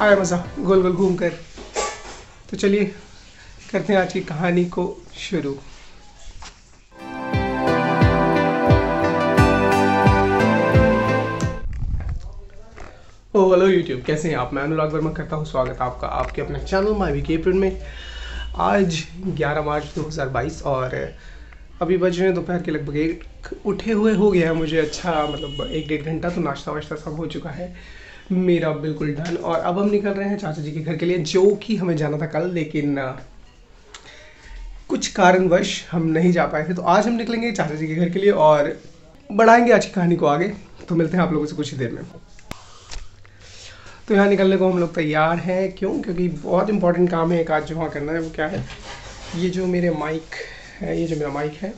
आया मज़ा गोल गोल घूम कर। तो चलिए करते हैं आज की कहानी को शुरू। हेलो यूट्यूब, कैसे हैं आप? मैं अनुराग वर्मा करता हूं स्वागत आपका आपके अपने चैनल माय वीक अप्रैल में। आज 11 मार्च 2022 और अभी बज रहे हैं दोपहर के लगभग 1। उठे हुए हो गया है मुझे अच्छा मतलब 1-1.5 घंटा, तो नाश्ता वाश्ता सब हो चुका है मेरा बिल्कुल डन। और अब हम निकल रहे हैं चाचा जी के घर के लिए, जो कि हमें जाना था कल, लेकिन कुछ कारणवश हम नहीं जा पाए थे। तो आज हम निकलेंगे चाचा जी के घर के लिए और बढ़ाएंगे आज की कहानी को आगे। तो मिलते हैं आप लोगों से कुछ ही देर में। तो यहाँ निकलने को हम लोग तैयार हैं। क्यों? क्योंकि बहुत इंपॉर्टेंट काम है एक आज जो वहाँ करना है। वो क्या है? ये जो मेरे माइक है, ये जो मेरा माइक है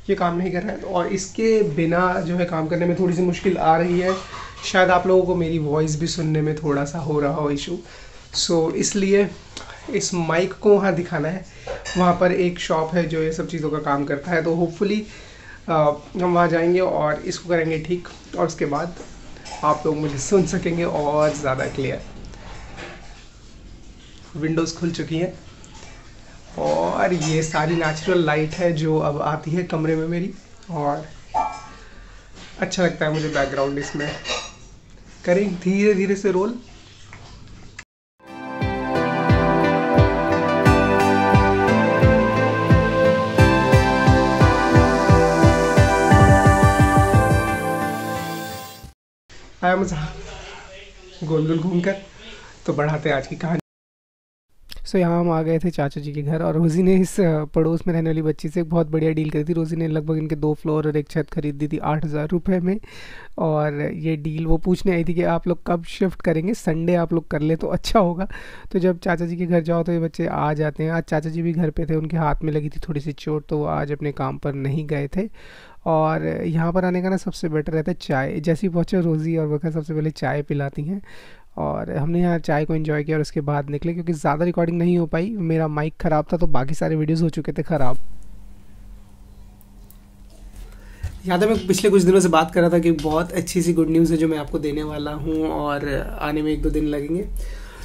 ये काम नहीं कर रहा है, और इसके बिना जो है काम करने में थोड़ी सी मुश्किल आ रही है। शायद आप लोगों को मेरी वॉइस भी सुनने में थोड़ा सा हो रहा हो इशू। सो इसलिए इस माइक को वहाँ दिखाना है। वहाँ पर एक शॉप है जो ये सब चीज़ों का काम करता है, तो होपफुली हम वहाँ जाएंगे और इसको करेंगे ठीक, और उसके बाद आप लोग मुझे सुन सकेंगे और ज़्यादा क्लियर। विंडोज़ खुल चुकी हैं और ये सारी नेचुरल लाइट है जो अब आती है कमरे में मेरी, और अच्छा लगता है मुझे बैकग्राउंड इसमें। करें धीरे धीरे से रोल। आया मज़ा गोल गोल घूम कर। तो बढ़ाते हैं आज की कहानी। सो यहाँ हम आ गए थे चाचा जी के घर, और रोज़ी ने इस पड़ोस में रहने वाली बच्ची से एक बहुत बढ़िया डील करी थी। रोज़ी ने लगभग इनके 2 फ्लोर और एक छत खरीद दी थी 8,000 रुपये में। और ये डील वो पूछने आई थी कि आप लोग कब शिफ्ट करेंगे, संडे आप लोग कर ले तो अच्छा होगा। तो जब चाचा जी के घर जाओ तो ये बच्चे आ जाते हैं। आज चाचा जी भी घर पे थे, उनके हाथ में लगी थी थोड़ी सी चोट, तो वो आज अपने काम पर नहीं गए थे। और यहाँ पर आने का ना सबसे बेटर रहता है चाय। जैसे ही पहुँचे रोज़ी और वक़ा सबसे पहले चाय पिलाती हैं, और हमने यहाँ चाय को एंजॉय किया और उसके बाद निकले, क्योंकि ज़्यादा रिकॉर्डिंग नहीं हो पाई। मेरा माइक ख़राब था तो बाकी सारे वीडियोस हो चुके थे ख़राब। याद है मैं पिछले कुछ दिनों से बात कर रहा था कि बहुत अच्छी सी गुड न्यूज़ है जो मैं आपको देने वाला हूँ, और आने में 1-2 दिन लगेंगे।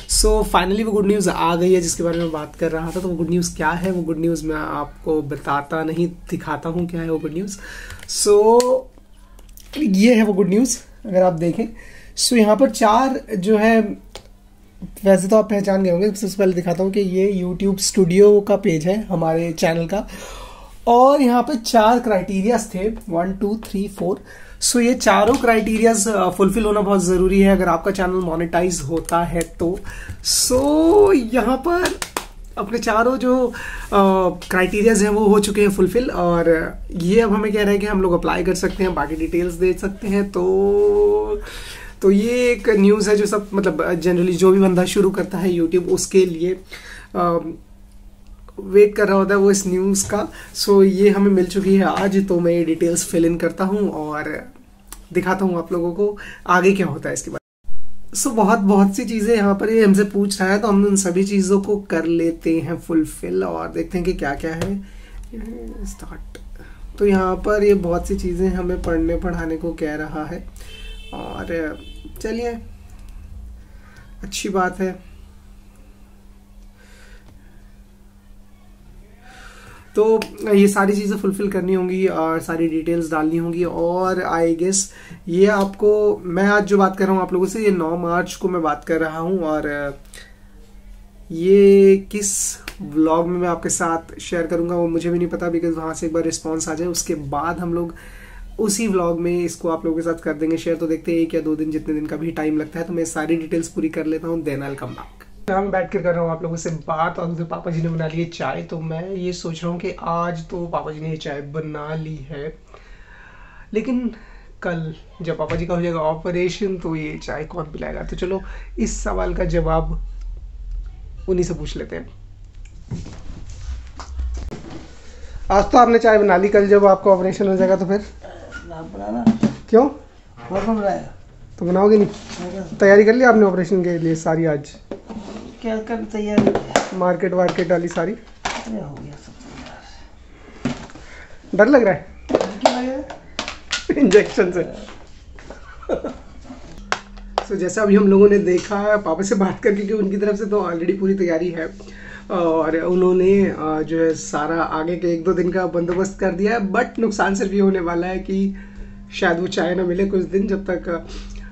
सो फाइनली वो गुड न्यूज़ आ गई है जिसके बारे में बात कर रहा था। तो वो गुड न्यूज़ क्या है? वो गुड न्यूज़ मैं आपको बताता नहीं, दिखाता हूँ क्या है वो गुड न्यूज़। सो ये है वो गुड न्यूज़, अगर आप देखें। सो यहाँ पर 4 जो है, वैसे तो आप पहचान गए होंगे। सबसे पहले दिखाता हूँ कि ये YouTube स्टूडियो का पेज है हमारे चैनल का, और यहाँ पे 4 क्राइटेरियाज थे, 1 2 3 4। सो ये चारों क्राइटेरियाज फुलफिल होना बहुत ज़रूरी है अगर आपका चैनल मोनेटाइज होता है तो। सो यहाँ पर अपने चारों जो क्राइटेरियाज हैं वो हो चुके हैं फुलफिल, और ये अब हमें कह रहे हैं कि हम लोग अप्लाई कर सकते हैं, बाकी डिटेल्स दे सकते हैं। तो ये एक न्यूज़ है जो सब मतलब जनरली जो भी बंदा शुरू करता है यूट्यूब उसके लिए वेट कर रहा होता है वो इस न्यूज़ का। सो ये हमें मिल चुकी है आज, तो मैं ये डिटेल्स फिल इन करता हूँ और दिखाता हूँ आप लोगों को आगे क्या होता है इसके बाद। सो बहुत सी चीज़ें यहाँ पर ये हमसे पूछ रहा है, तो हम उन सभी चीज़ों को कर लेते हैं फुलफिल और देखते हैं कि क्या क्या है। स्टार्ट। तो यहाँ पर ये बहुत सी चीज़ें हमें पढ़ने पढ़ाने को कह रहा है, और चलिए अच्छी बात है। तो ये सारी चीज़ें फुलफिल करनी होंगी और सारी डिटेल्स डालनी होंगी, और आई गेस ये आपको मैं आज जो बात कर रहा हूँ आप लोगों से, ये 9 मार्च को मैं बात कर रहा हूँ, और ये किस व्लॉग में मैं आपके साथ शेयर करूँगा वो मुझे भी नहीं पता, बिकॉज वहाँ से एक बार रिस्पॉन्स आ जाए उसके बाद हम लोग उसी व्लॉग में इसको आप लोगों के साथ कर देंगे शेयर। तो देखते हैं 1 या 2 दिन, जितने दिन का भी टाइम लगता है। तो मैं सारी डिटेल्स पूरी कर लेता हूँ, then I will come back. मैं बैठ कर रहा हूँ आप लोगों से बात, और उधर पापा जी ने बना ली है चाय। तो मैं ये सोच रहा हूँ कि आज तो पापा जी ने ये चाय बना ली है, लेकिन कल जब पापा जी का हो जाएगा ऑपरेशन तो ये चाय कौन पिलाएगा? तो चलो इस सवाल का जवाब उन्हीं से पूछ लेते हैं। आज तो आपने चाय बना ली, कल जब आपका ऑपरेशन हो जाएगा तो फिर बनाना क्यों? बनाया तो बनाओगे नहीं? तैयारी कर ली आपने ऑपरेशन के लिए सारी? आज क्या कर तैयारी? मार्केट वार्केट वाली सारी? अरे हो गया सब तैयार। डर लग रहा है? क्या लगा? इंजेक्शन से। सो जैसा अभी हम लोगों ने देखा पापा से बात करके कि उनकी तरफ से तो ऑलरेडी पूरी तैयारी है और उन्होंने जो है सारा आगे के 1-2 दिन का बंदोबस्त कर दिया है। बट नुकसान सिर्फ ये होने वाला है कि शायद वो चाय ना मिले कुछ दिन, जब तक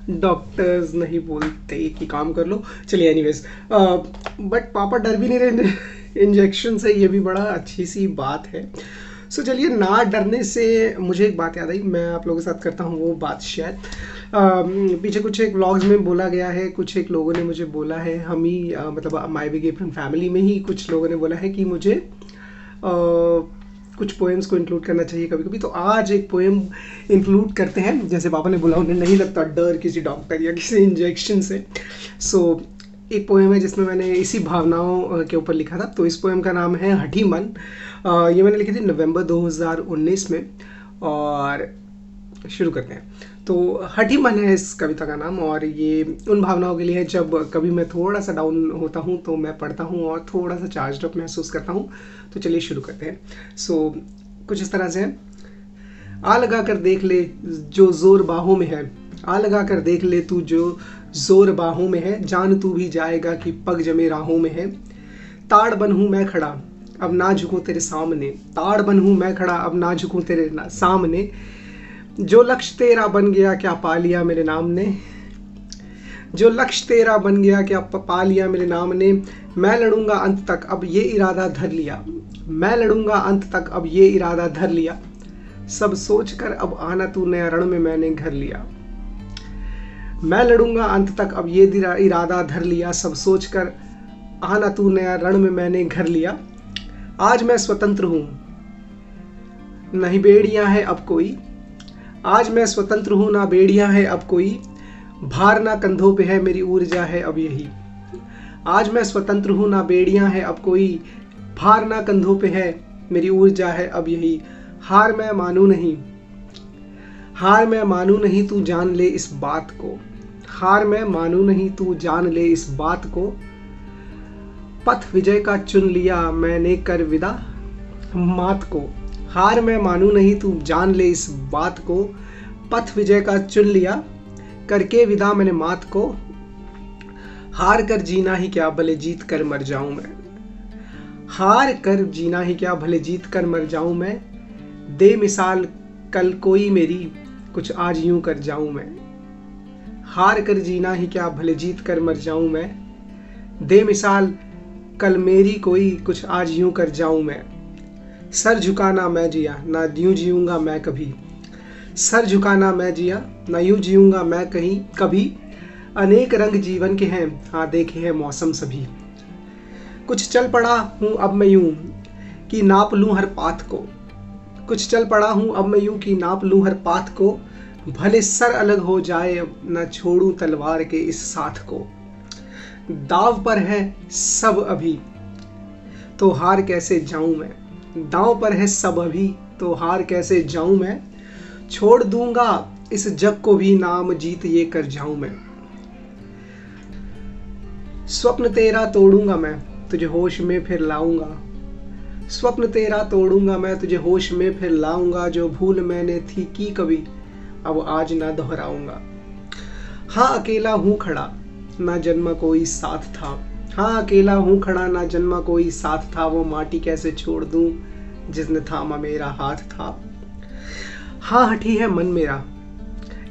डॉक्टर्स नहीं बोलते कि काम कर लो। चलिए एनीवेज, बट पापा डर भी नहीं रहे इंजेक्शन से, ये भी बड़ा अच्छी सी बात है। सो चलिए, ना डरने से मुझे एक बात याद आई, मैं आप लोगों के साथ करता हूँ वो बात शेयर। पीछे कुछ एक व्लॉग्स में बोला गया है, कुछ एक लोगों ने मुझे बोला है, हम ही मतलब माय बिग एप्रन फैमिली में ही कुछ लोगों ने बोला है कि मुझे कुछ पोएम्स को इंक्लूड करना चाहिए कभी कभी। तो आज एक पोएम इंक्लूड करते हैं। जैसे पापा ने बोला, उन्हें नहीं लगता डर किसी डॉक्टर या किसी इंजेक्शन से। सो एक पोएम है जिसमें मैंने इसी भावनाओं के ऊपर लिखा था। तो इस पोएम का नाम है हठी मन। ये मैंने लिखी थी नवंबर 2019 में, और शुरू करते हैं। तो हठी मन है इस कविता का नाम, और ये उन भावनाओं के लिए है जब कभी मैं थोड़ा सा डाउन होता हूँ तो मैं पढ़ता हूँ और थोड़ा सा चार्ज अप महसूस करता हूँ। तो चलिए शुरू करते हैं। सो कुछ इस तरह से है। आ लगा कर देख ले जो जोर बाहों में है, आ लगा कर देख ले तू जो जोर बाहों में है, जान तू भी जाएगा कि पग जमे राहों में है। ताड़ बन हूँ मैं खड़ा अब ना झुकूं तेरे सामने, ताड़ बन हूँ मैं खड़ा अब ना झुकूं तेरे सामने। जो लक्ष्य तेरा बन गया क्या पा लिया मेरे नाम ने, जो लक्ष्य तेरा बन गया क्या पा लिया मेरे नाम ने। मैं लड़ूंगा अंत तक अब ये इरादा धर लिया, मैं लड़ूंगा अंत तक अब ये इरादा धर लिया। सब सोच कर अब आना तू नया रण में मैंने घर लिया, मैं लड़ूंगा अंत तक अब ये इरादा धर लिया। सब सोच कर आना तू नया रण में मैंने घर लिया। आज मैं स्वतंत्र हूँ नहीं बेड़ियां है अब कोई, आज मैं स्वतंत्र हूँ ना बेड़ियां है अब कोई। भार ना कंधों पे है मेरी ऊर्जा है अब यही, आज मैं स्वतंत्र हूँ ना बेड़ियां है अब कोई। भार ना कंधों पे है मेरी ऊर्जा है अब यही। हार मैं मानू नहीं, हार मैं मानू नहीं तू जान ले इस बात को, हार मैं मानू नहीं तू जान ले इस बात को। पथ विजय का चुन लिया मैंने कर विदा मात को, हार मैं मानू नहीं तू जान ले इस बात को। पथ विजय का चुन लिया करके विदा मैंने मात को। हार कर जीना ही क्या भले जीत कर मर जाऊं मैं, हार कर जीना ही क्या भले जीत कर मर जाऊं मैं। दे मिसाल कल कोई मेरी कुछ आज यूं कर जाऊं मैं, हार कर जीना ही क्या भले जीत कर मर जाऊं मैं। दे मिसाल कल मेरी कोई कुछ आज यूं कर जाऊं मैं। सर झुकाना मैं जिया ना यूं जीऊंगा मैं कभी, सर झुकाना मैं जिया ना यूं जीऊंगा मैं कहीं कभी। अनेक रंग जीवन के हैं हाँ देखे हैं मौसम सभी, कुछ चल पड़ा हूँ अब मैं यूं कि नाप लूं हर पात को, कुछ चल पड़ा हूँ अब मैं यूं कि नाप लूं हर पात को। भले सर अलग हो जाए अब न छोड़ूं तलवार के इस साथ को। दाव पर है सब अभी तो हार कैसे जाऊं मैं, दांव पर है सब अभी तो हार कैसे जाऊं मैं। छोड़ दूंगा इस जग को भी नाम जीत ये कर जाऊं मैं। स्वप्न तेरा तोड़ूंगा मैं तुझे होश में फिर लाऊंगा, स्वप्न तेरा तोड़ूंगा मैं तुझे होश में फिर लाऊंगा। जो भूल मैंने थी की कभी अब आज ना दोहराऊंगा। हाँ अकेला हूँ खड़ा ना जन्मा कोई साथ था, हाँ अकेला हूँ खड़ा ना जन्मा कोई साथ था। वो माटी कैसे छोड़ दूं जिसने थामा मेरा हाथ था। हाँ हठी है मन मेरा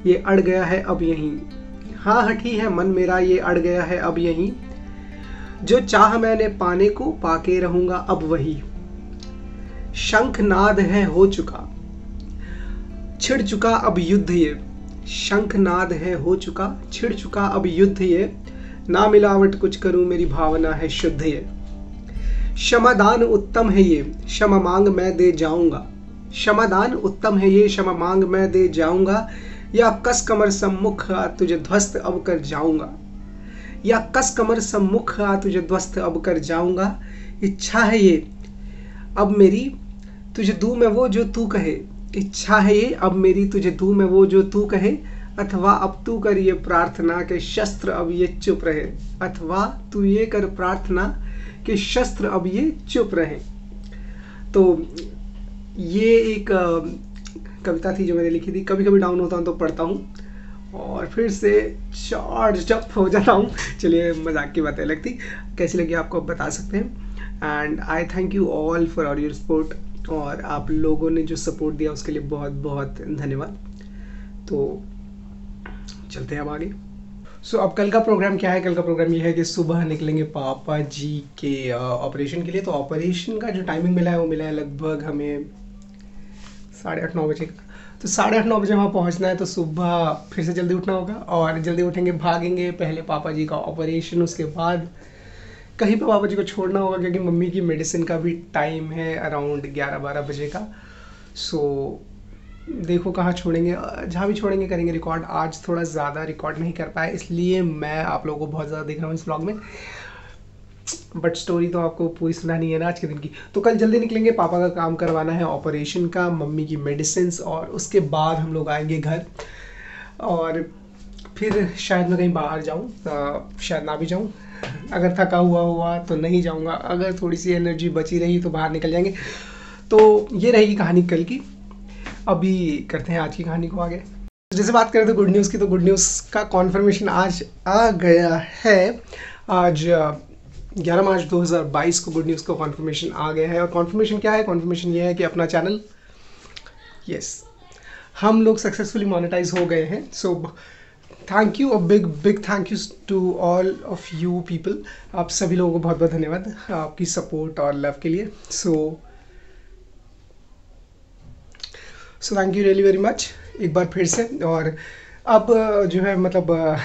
ये अड़ गया है अब यहीं, हाँ हठी है मन मेरा ये अड़ गया है अब यहीं। जो चाह मैंने पाने को पाके रहूंगा अब वही। शंखनाद है हो चुका छिड़ चुका अब युद्ध ये, शंखनाद है हो चुका छिड़ चुका अब युद्ध ये। ना मिलावट कुछ करूं मेरी भावना है शुद्ध ये। क्षमादान उत्तम है ये क्षमा मांग मैं दे जाऊंगा, क्षमादान उत्तम है ये क्षमा मांग मैं दे जाऊंगा। या कस कमर सम्मुख आ तुझे ध्वस्त अब कर जाऊंगा, या कस कमर सम्मुख आ तुझे ध्वस्त अब कर जाऊंगा। इच्छा है ये अब मेरी तुझे दूं मैं वो जो तू कहे, इच्छा है ये अब मेरी तुझे दूं मैं वो जो तू कहे। अथवा अब तू कर ये प्रार्थना के शस्त्र अब ये चुप रहे, अथवा तू ये कर प्रार्थना के शस्त्र अब ये चुप रहे। तो ये एक कविता थी जो मैंने लिखी थी। कभी कभी डाउन होता हूँ तो पढ़ता हूँ और फिर से चार्ज अप हो जाता हूँ। चलिए, मजाक की बातें लगती, कैसी लगी आपको बता सकते हैं। And I thank you all for all your support, और आप लोगों ने जो सपोर्ट दिया उसके लिए बहुत बहुत धन्यवाद। तो चलते हैं अब आगे। सो अब कल का प्रोग्राम क्या है? कल का प्रोग्राम ये है कि सुबह निकलेंगे पापा जी के ऑपरेशन के लिए। तो ऑपरेशन का जो टाइमिंग मिला है वो मिला है लगभग हमें 8:30-9 बजे का। तो 8:30-9 बजे वहाँ पहुँचना है। तो सुबह फिर से जल्दी उठना होगा, और जल्दी उठेंगे, भागेंगे, पहले पापा जी का ऑपरेशन, उसके बाद कहीं पे पापा जी को छोड़ना होगा, क्योंकि मम्मी की मेडिसिन का भी टाइम है अराउंड 11-12 बजे का। सो देखो कहाँ छोड़ेंगे, जहाँ भी छोड़ेंगे करेंगे रिकॉर्ड। आज थोड़ा ज़्यादा रिकॉर्ड नहीं कर पाया, इसलिए मैं आप लोगों को बहुत ज़्यादा देख रहा हूँ इस ब्लॉग में, बट स्टोरी तो आपको पूरी सुनानी है ना आज के दिन की। तो कल जल्दी निकलेंगे, पापा का काम करवाना है ऑपरेशन का, मम्मी की मेडिसिन, और उसके बाद हम लोग आएंगे घर। और फिर शायद मैं कहीं बाहर जाऊँ, शायद ना भी जाऊँ। अगर थका हुआ तो नहीं जाऊँगा, अगर थोड़ी सी एनर्जी बची रही तो बाहर निकल जाएंगे। तो ये रहेगी कहानी कल की। अभी करते हैं आज की कहानी को आगे। जैसे बात करें तो गुड न्यूज़ की, तो गुड न्यूज़ का कॉन्फर्मेशन आज आ गया है। आज 11 मार्च 2022 को गुड न्यूज़ का कॉन्फर्मेशन आ गया है। और कॉन्फर्मेशन क्या है? कॉन्फर्मेशन ये है कि अपना चैनल, यस, हम लोग सक्सेसफुली मोनेटाइज हो गए हैं। So thank you, a big big thank you to all of you people. आप सभी लोगों को बहुत बहुत धन्यवाद आपकी सपोर्ट और लव के लिए। सो thank you really very much एक बार फिर से। और अब जो है मतलब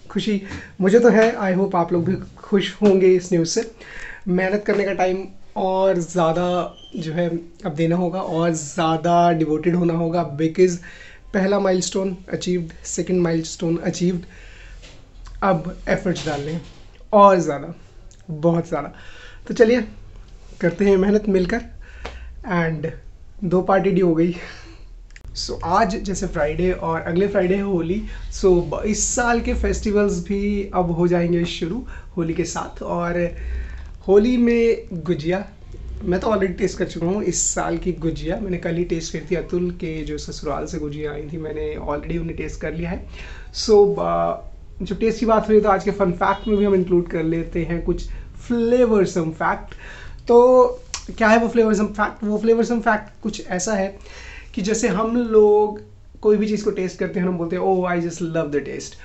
खुशी मुझे तो है, आई होप आप लोग भी खुश होंगे इस न्यूज़ से। मेहनत करने का टाइम और ज़्यादा जो है अब देना होगा, और ज़्यादा डिवोटेड होना होगा, बिकॉज़ पहला milestone achieved, second milestone achieved, अब एफर्ट्स डालने हैं और ज़्यादा, बहुत ज़्यादा। तो चलिए करते हैं मेहनत मिलकर। एंड 2 पार्टी डी हो गई। सो आज जैसे फ्राइडे और अगले फ्राइडे है होली। सो इस साल के फेस्टिवल्स भी अब हो जाएंगे शुरू होली के साथ। और होली में गुजिया मैं तो ऑलरेडी टेस्ट कर चुका हूँ। इस साल की गुजिया मैंने कल ही टेस्ट करी थी। अतुल के जो ससुराल से गुजिया आई थी, मैंने ऑलरेडी उन्हें टेस्ट कर लिया है। सो जो टेस्ट की बात हुई तो आज के फन फैक्ट में भी हम इंक्लूड कर लेते हैं कुछ फ्लेवरसम फैक्ट। तो क्या है वो फ्लेवरसम फैक्ट? वो फ्लेवरसम फैक्ट कुछ ऐसा है कि जैसे हम लोग कोई भी चीज़ को टेस्ट करते हैं, हम बोलते हैं oh I just love the taste.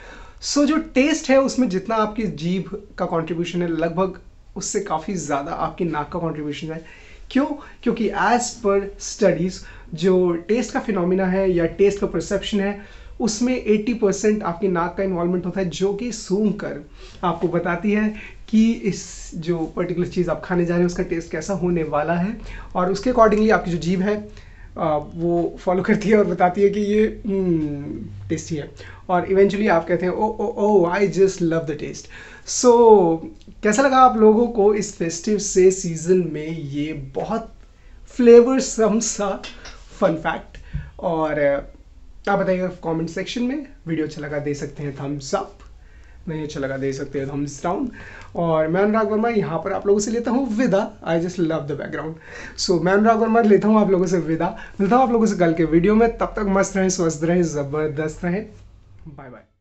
So जो टेस्ट है उसमें जितना आपकी जीभ का कंट्रीब्यूशन है, लगभग उससे काफ़ी ज़्यादा आपकी नाक का कंट्रीब्यूशन है। क्यों? क्योंकि एज पर स्टडीज़ जो टेस्ट का फिनोमिना है या टेस्ट का परसेप्शन है, उसमें 80% आपकी नाक का इन्वॉल्वमेंट होता है, जो कि सूंघ कर आपको बताती है कि इस जो पर्टिकुलर चीज़ आप खाने जा रहे हैं उसका टेस्ट कैसा होने वाला है। और उसके अकॉर्डिंगली आपकी जो जीभ है वो फॉलो करती है और बताती है कि ये टेस्टी है। और इवेंचुअली आप कहते हैं oh oh oh I just love the taste. So कैसा लगा आप लोगों को इस फेस्टिव से सीजन में ये बहुत फ्लेवरसम सा फन फैक्ट? और आप बताइएगा कमेंट सेक्शन में। वीडियो अच्छा लगा दे सकते हैं थम्स अप, नहीं अच्छा लगा दे सकते हैं थम्स डाउन। और मैं अनुराग वर्मा यहाँ पर आप लोगों से लेता हूँ विदा। I just love the background. So मैं अनुराग वर्मा लेता हूँ आप लोगों से विदा। मिलता हूँ आप लोगों से कल के वीडियो में। तब तक मस्त रहें, स्वस्थ रहें, ज़बरदस्त रहें। Bye bye.